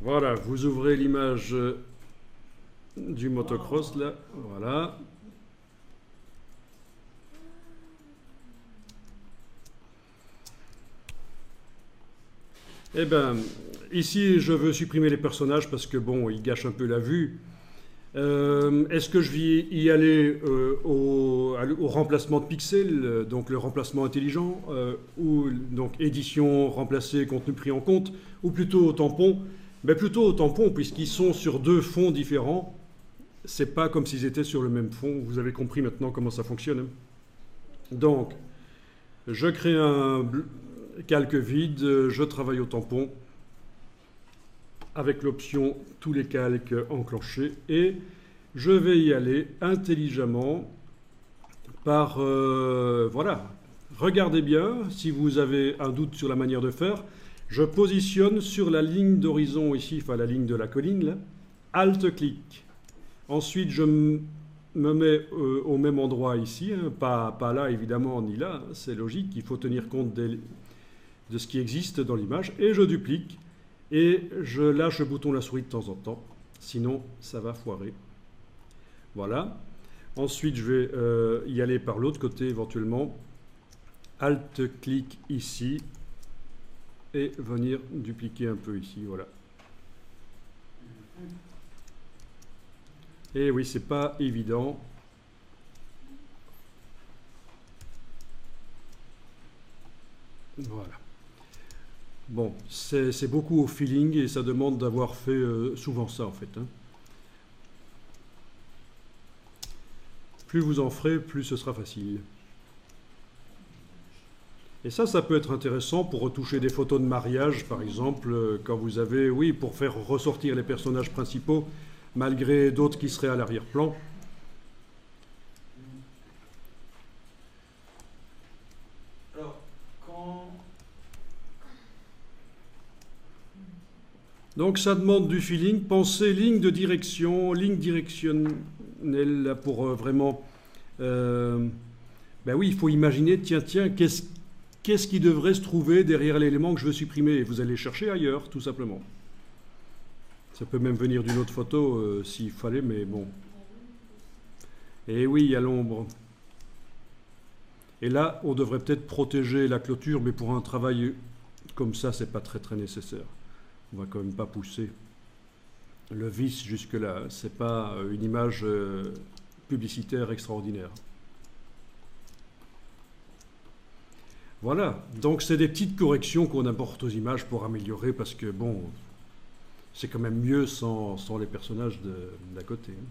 Voilà, vous ouvrez l'image du motocross là, voilà. Eh bien, ici je veux supprimer les personnages parce que bon, ils gâchent un peu la vue. Est-ce que je vais y aller au remplacement de pixels, donc le remplacement intelligent, ou donc édition, remplacer, contenu pris en compte, ou plutôt au tampon? Ben plutôt au tampon, puisqu'ils sont sur deux fonds différents. C'est pas comme s'ils étaient sur le même fond. Vous avez compris maintenant comment ça fonctionne, hein. Donc, je crée un calque vide, je travaille au tampon avec l'option tous les calques enclenchés et je vais y aller intelligemment par voilà. Regardez bien si vous avez un doute sur la manière de faire. Je positionne sur la ligne d'horizon ici, enfin la ligne de la colline là, Alt-clic. Ensuite je me mets au même endroit ici, hein, pas là évidemment ni là, hein, c'est logique, il faut tenir compte de ce qui existe dans l'image et je duplique. Et je lâche le bouton de la souris de temps en temps, sinon ça va foirer. Voilà. Ensuite, je vais y aller par l'autre côté éventuellement. Alt-clic ici et venir dupliquer un peu ici. Voilà. Et oui, c'est pas évident. Voilà. Bon, c'est beaucoup au feeling et ça demande d'avoir fait souvent ça en fait, hein. Plus vous en ferez, plus ce sera facile. Et ça peut être intéressant pour retoucher des photos de mariage, par exemple, quand vous avez, oui, pour faire ressortir les personnages principaux, malgré d'autres qui seraient à l'arrière-plan. Donc ça demande du feeling. Pensez ligne de direction, ligne directionnelle pour vraiment... ben oui, il faut imaginer, tiens, qu'est-ce qui devrait se trouver derrière l'élément que je veux supprimer? Et vous allez chercher ailleurs, tout simplement. Ça peut même venir d'une autre photo s'il fallait, mais bon. Et oui, il y a l'ombre. Et là, on devrait peut-être protéger la clôture, mais pour un travail comme ça, c'est pas très très nécessaire. On va quand même pas pousser le vice jusque-là. C'est pas une image publicitaire extraordinaire. Voilà, donc c'est des petites corrections qu'on apporte aux images pour améliorer, parce que bon, c'est quand même mieux sans les personnages d'à côté, hein.